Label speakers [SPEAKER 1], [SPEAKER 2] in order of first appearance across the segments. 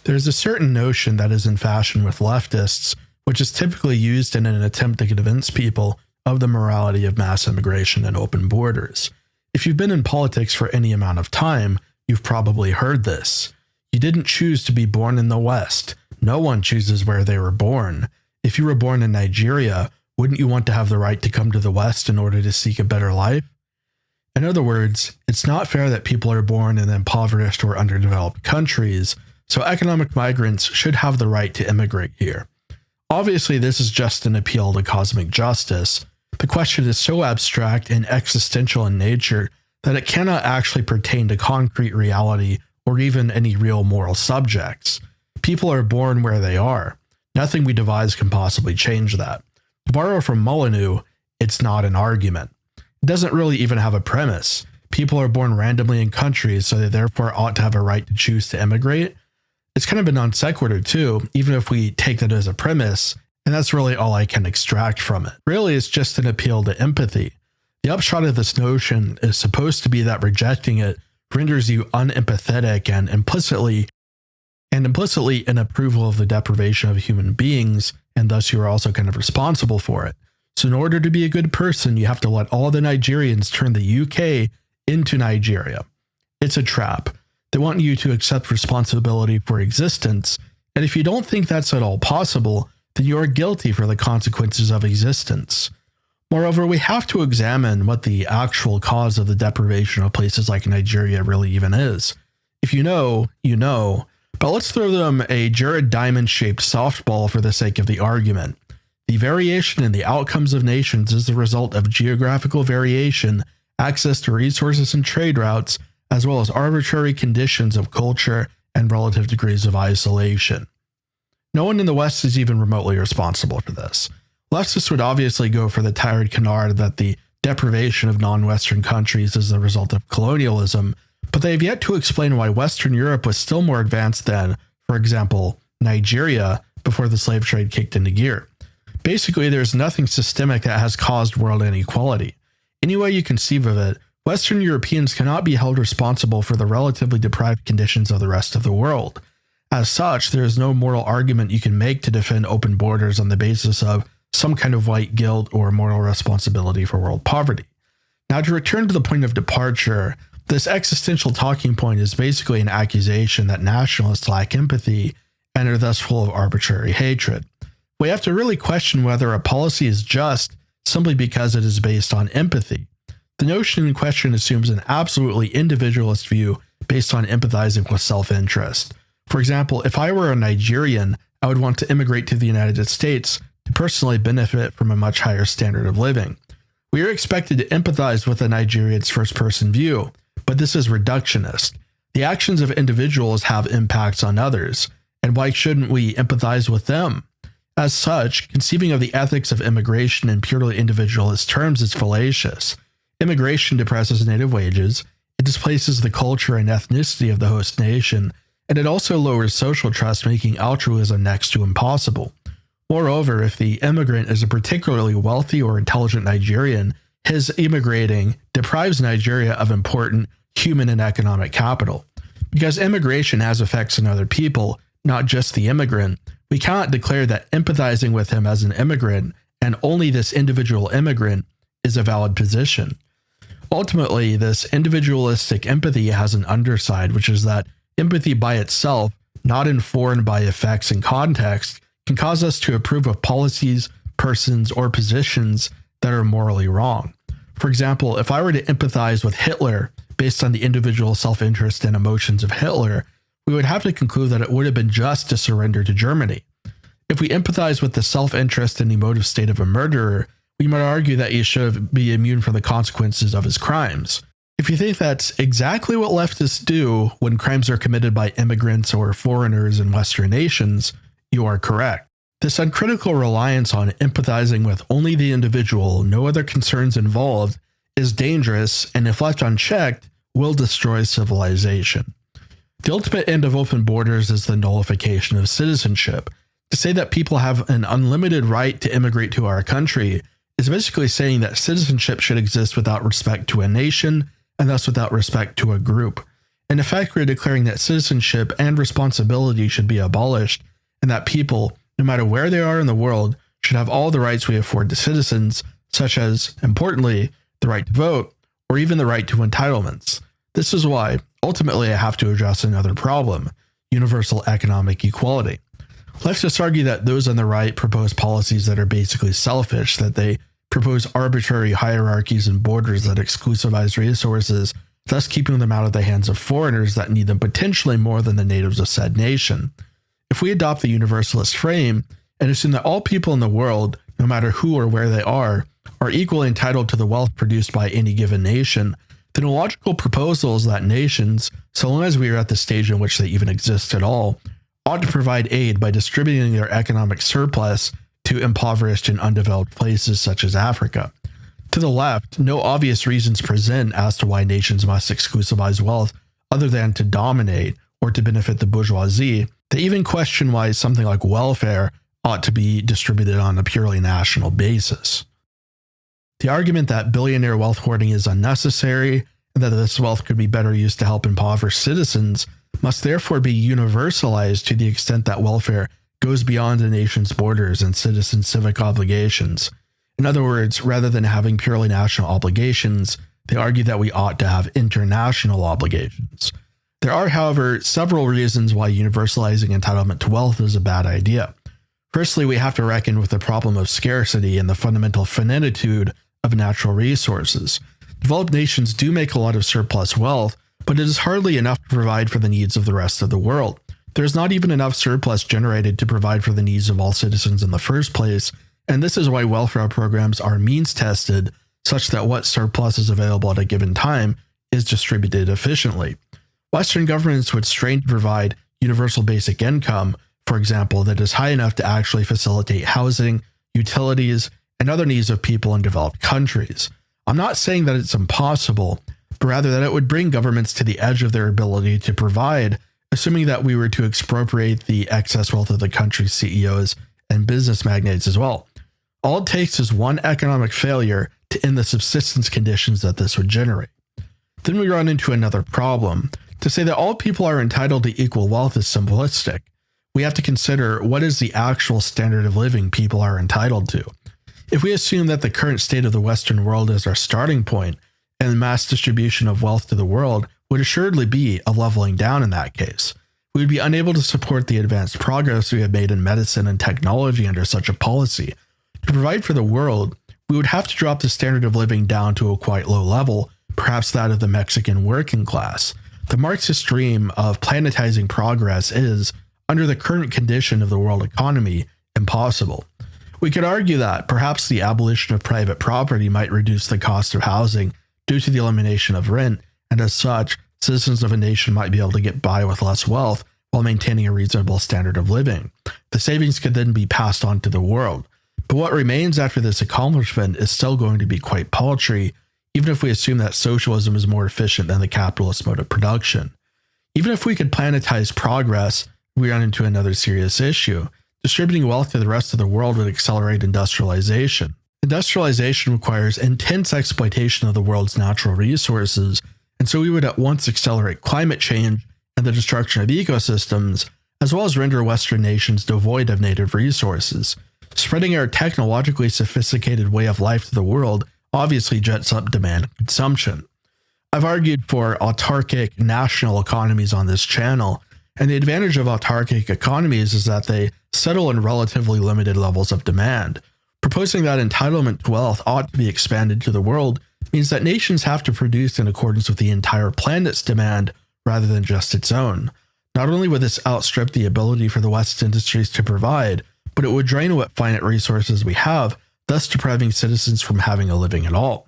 [SPEAKER 1] There's a certain notion that is in fashion with leftists, which is typically used in an attempt to convince people of the morality of mass immigration and open borders. If you've been in politics for any amount of time, you've probably heard this. You didn't choose to be born in the West. No one chooses where they were born. If you were born in Nigeria, wouldn't you want to have the right to come to the West in order to seek a better life? In other words, it's not fair that people are born in impoverished or underdeveloped countries, so economic migrants should have the right to immigrate here. Obviously, this is just an appeal to cosmic justice. The question is so abstract and existential in nature that it cannot actually pertain to concrete reality or even any real moral subjects. People are born where they are. Nothing we devise can possibly change that. To borrow from Molyneux, it's not an argument. It doesn't really even have a premise. People are born randomly in countries, so they therefore ought to have a right to choose to immigrate. It's kind of a non sequitur too, even if we take that as a premise, and that's really all I can extract from it. Really, it's just an appeal to empathy. The upshot of this notion is supposed to be that rejecting it renders you unempathetic and implicitly in approval of the deprivation of human beings, and thus you are also kind of responsible for it. So in order to be a good person, you have to let all the Nigerians turn the UK into Nigeria. It's a trap. They want you to accept responsibility for existence, and if you don't think that's at all possible, then you are guilty for the consequences of existence. Moreover, we have to examine what the actual cause of the deprivation of places like Nigeria really even is. If you know, you know, but let's throw them a Jared Diamond-shaped softball for the sake of the argument. The variation in the outcomes of nations is the result of geographical variation, access to resources and trade routes, as well as arbitrary conditions of culture and relative degrees of isolation. No one in the West is even remotely responsible for this. Leftists would obviously go for the tired canard that the deprivation of non-Western countries is the result of colonialism, but they have yet to explain why Western Europe was still more advanced than, for example, Nigeria before the slave trade kicked into gear. Basically, there's nothing systemic that has caused world inequality. Any way you conceive of it, Western Europeans cannot be held responsible for the relatively deprived conditions of the rest of the world. As such, there is no moral argument you can make to defend open borders on the basis of some kind of white guilt or moral responsibility for world poverty. Now, to return to the point of departure, this existential talking point is basically an accusation that nationalists lack empathy and are thus full of arbitrary hatred. We have to really question whether a policy is just simply because it is based on empathy. The notion in question assumes an absolutely individualist view based on empathizing with self-interest. For example, if I were a Nigerian, I would want to immigrate to the United States to personally benefit from a much higher standard of living. We are expected to empathize with a Nigerian's first-person view, but this is reductionist. The actions of individuals have impacts on others, and why shouldn't we empathize with them? As such, conceiving of the ethics of immigration in purely individualist terms is fallacious. Immigration depresses native wages, it displaces the culture and ethnicity of the host nation, and it also lowers social trust, making altruism next to impossible. Moreover, if the immigrant is a particularly wealthy or intelligent Nigerian, his immigrating deprives Nigeria of important human and economic capital. Because immigration has effects on other people, not just the immigrant, we cannot declare that empathizing with him as an immigrant, and only this individual immigrant, is a valid position. Ultimately, this individualistic empathy has an underside, which is that empathy by itself, not informed by effects and context, can cause us to approve of policies, persons, or positions that are morally wrong. For example, if I were to empathize with Hitler based on the individual self-interest and emotions of Hitler, we would have to conclude that it would have been just to surrender to Germany. If we empathize with the self-interest and emotive state of a murderer, we might argue that he should be immune from the consequences of his crimes. If you think that's exactly what leftists do when crimes are committed by immigrants or foreigners in Western nations, you are correct. This uncritical reliance on empathizing with only the individual, no other concerns involved, is dangerous and, if left unchecked, will destroy civilization. The ultimate end of open borders is the nullification of citizenship. To say that people have an unlimited right to immigrate to our country is basically saying that citizenship should exist without respect to a nation, and thus without respect to a group. In effect, we're declaring that citizenship and responsibility should be abolished, and that people, no matter where they are in the world, should have all the rights we afford to citizens, such as, importantly, the right to vote, or even the right to entitlements. This is why, ultimately, I have to address another problem: universal economic equality. Leftists argue that those on the right propose policies that are basically selfish, that they propose arbitrary hierarchies and borders that exclusivize resources, thus keeping them out of the hands of foreigners that need them potentially more than the natives of said nation. If we adopt the universalist frame and assume that all people in the world, no matter who or where they are equally entitled to the wealth produced by any given nation, then a logical proposal is that nations, so long as we are at the stage in which they even exist at all, ought to provide aid by distributing their economic surplus to impoverished and undeveloped places such as Africa. To the left, no obvious reasons present as to why nations must exclusivize wealth other than to dominate or to benefit the bourgeoisie. They even question why something like welfare ought to be distributed on a purely national basis. The argument that billionaire wealth hoarding is unnecessary and that this wealth could be better used to help impoverished citizens must therefore be universalized to the extent that welfare goes beyond a nation's borders and citizen civic obligations. In other words, rather than having purely national obligations, they argue that we ought to have international obligations. There are, however, several reasons why universalizing entitlement to wealth is a bad idea. Firstly, we have to reckon with the problem of scarcity and the fundamental finitude of natural resources. Developed nations do make a lot of surplus wealth, but it is hardly enough to provide for the needs of the rest of the world. There is not even enough surplus generated to provide for the needs of all citizens in the first place, and this is why welfare programs are means-tested, such that what surplus is available at a given time is distributed efficiently. Western governments would strain to provide universal basic income, for example, that is high enough to actually facilitate housing, utilities, and other needs of people in developed countries. I'm not saying that it's impossible, but rather that it would bring governments to the edge of their ability to provide, assuming that we were to expropriate the excess wealth of the country's CEOs and business magnates as well. All it takes is one economic failure to end the subsistence conditions that this would generate. Then we run into another problem. To say that all people are entitled to equal wealth is simplistic. We have to consider what is the actual standard of living people are entitled to. If we assume that the current state of the Western world is our starting point, and the mass distribution of wealth to the world would assuredly be a leveling down in that case, we would be unable to support the advanced progress we have made in medicine and technology under such a policy. To provide for the world, we would have to drop the standard of living down to a quite low level, perhaps that of the Mexican working class. The Marxist dream of planetizing progress is, under the current condition of the world economy, impossible. We could argue that perhaps the abolition of private property might reduce the cost of housing due to the elimination of rent, and as such, citizens of a nation might be able to get by with less wealth while maintaining a reasonable standard of living. The savings could then be passed on to the world. But what remains after this accomplishment is still going to be quite paltry, even if we assume that socialism is more efficient than the capitalist mode of production. Even if we could planetize progress, we run into another serious issue. Distributing wealth to the rest of the world would accelerate industrialization. Industrialization requires intense exploitation of the world's natural resources, and so we would at once accelerate climate change and the destruction of ecosystems, as well as render Western nations devoid of native resources. Spreading our technologically sophisticated way of life to the world obviously jets up demand and consumption. I've argued for autarkic national economies on this channel, and the advantage of autarkic economies is that they settle in relatively limited levels of demand. Proposing that entitlement to wealth ought to be expanded to the world means that nations have to produce in accordance with the entire planet's demand rather than just its own. Not only would this outstrip the ability for the West's industries to provide, but it would drain what finite resources we have, thus depriving citizens from having a living at all.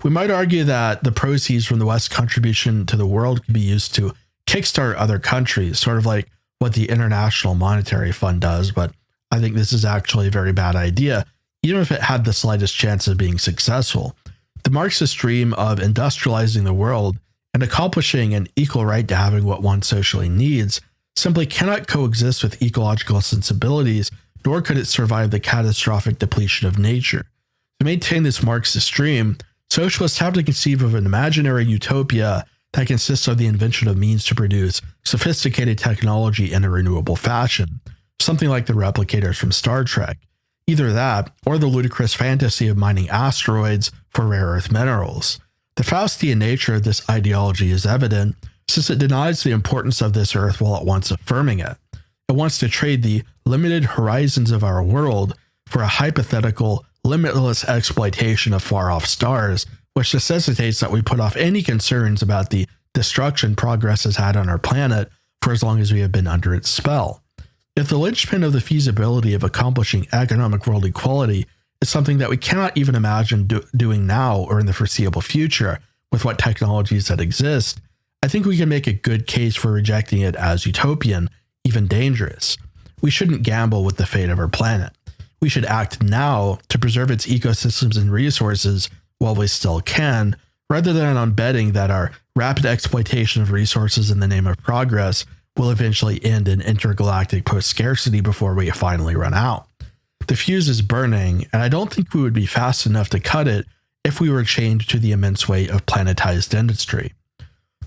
[SPEAKER 1] We might argue that the proceeds from the West's contribution to the world could be used to kickstart other countries, sort of like what the International Monetary Fund does, but I think this is actually a very bad idea, even if it had the slightest chance of being successful. The Marxist dream of industrializing the world and accomplishing an equal right to having what one socially needs simply cannot coexist with ecological sensibilities, nor could it survive the catastrophic depletion of nature. To maintain this Marxist dream, socialists have to conceive of an imaginary utopia that consists of the invention of means to produce sophisticated technology in a renewable fashion, something like the replicators from Star Trek. Either that, or the ludicrous fantasy of mining asteroids for rare earth minerals. The Faustian nature of this ideology is evident, since it denies the importance of this earth while at once affirming it. It wants to trade the limited horizons of our world for a hypothetical, limitless exploitation of far-off stars, which necessitates that we put off any concerns about the destruction progress has had on our planet for as long as we have been under its spell. If the linchpin of the feasibility of accomplishing economic world equality is something that we cannot even imagine doing now or in the foreseeable future with what technologies that exist, I think we can make a good case for rejecting it as utopian, even dangerous. We shouldn't gamble with the fate of our planet. We should act now to preserve its ecosystems and resources while we still can, rather than on betting that our rapid exploitation of resources in the name of progress will eventually end in intergalactic post-scarcity before we finally run out. The fuse is burning, and I don't think we would be fast enough to cut it if we were chained to the immense weight of planetized industry.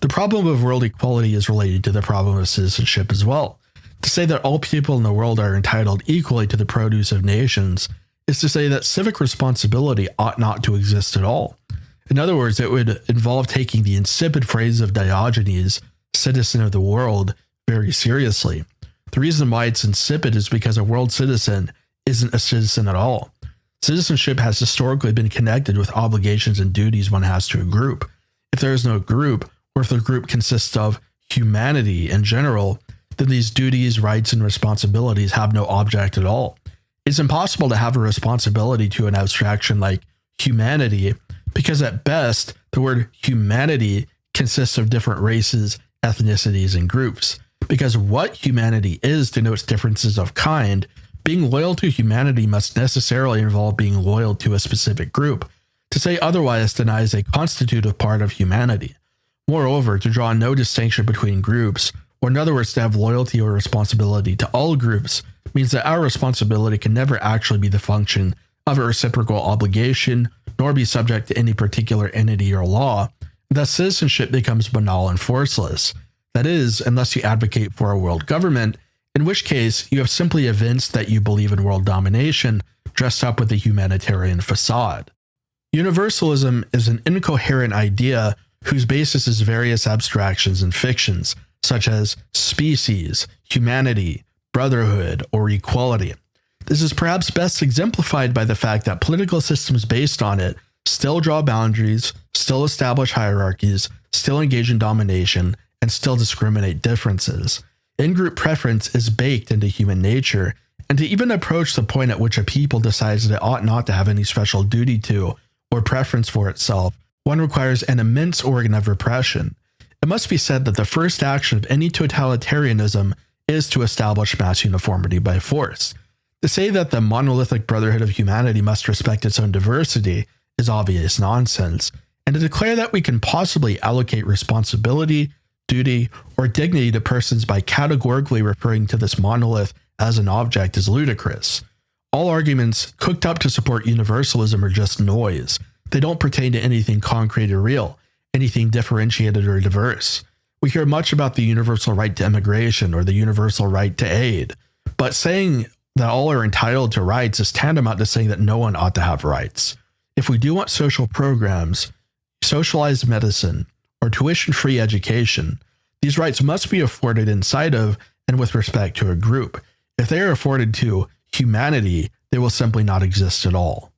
[SPEAKER 1] The problem of world equality is related to the problem of citizenship as well. To say that all people in the world are entitled equally to the produce of nations is to say that civic responsibility ought not to exist at all. In other words, it would involve taking the insipid phrase of Diogenes, citizen of the world, very seriously. The reason why it's insipid is because a world citizen isn't a citizen at all. Citizenship has historically been connected with obligations and duties one has to a group. If there is no group, or if the group consists of humanity in general, then these duties, rights, and responsibilities have no object at all. It's impossible to have a responsibility to an abstraction like humanity, because at best, the word humanity consists of different races, ethnicities, and groups. Because what humanity is denotes differences of kind, being loyal to humanity must necessarily involve being loyal to a specific group. To say otherwise denies a constitutive part of humanity. Moreover, to draw no distinction between groups, or in other words, to have loyalty or responsibility to all groups, means that our responsibility can never actually be the function of a reciprocal obligation, nor be subject to any particular entity or law. Thus, citizenship becomes banal and forceless. That is, unless you advocate for a world government, in which case you have simply evinced that you believe in world domination, dressed up with a humanitarian facade. Universalism is an incoherent idea whose basis is various abstractions and fictions, such as species, humanity, brotherhood, or equality. This is perhaps best exemplified by the fact that political systems based on it still draw boundaries, still establish hierarchies, still engage in domination, and still discriminate differences. In-group preference is baked into human nature, and to even approach the point at which a people decides that it ought not to have any special duty to or preference for itself, one requires an immense organ of repression. It must be said that the first action of any totalitarianism is to establish mass uniformity by force. To say that the monolithic brotherhood of humanity must respect its own diversity is obvious nonsense, and to declare that we can possibly allocate responsibility, duty, or dignity to persons by categorically referring to this monolith as an object is ludicrous. All arguments cooked up to support universalism are just noise. They don't pertain to anything concrete or real, anything differentiated or diverse. We hear much about the universal right to immigration or the universal right to aid, but saying that all are entitled to rights is tantamount to saying that no one ought to have rights. If we do want social programs, socialized medicine, or tuition-free education, these rights must be afforded inside of and with respect to a group. If they are afforded to humanity, they will simply not exist at all.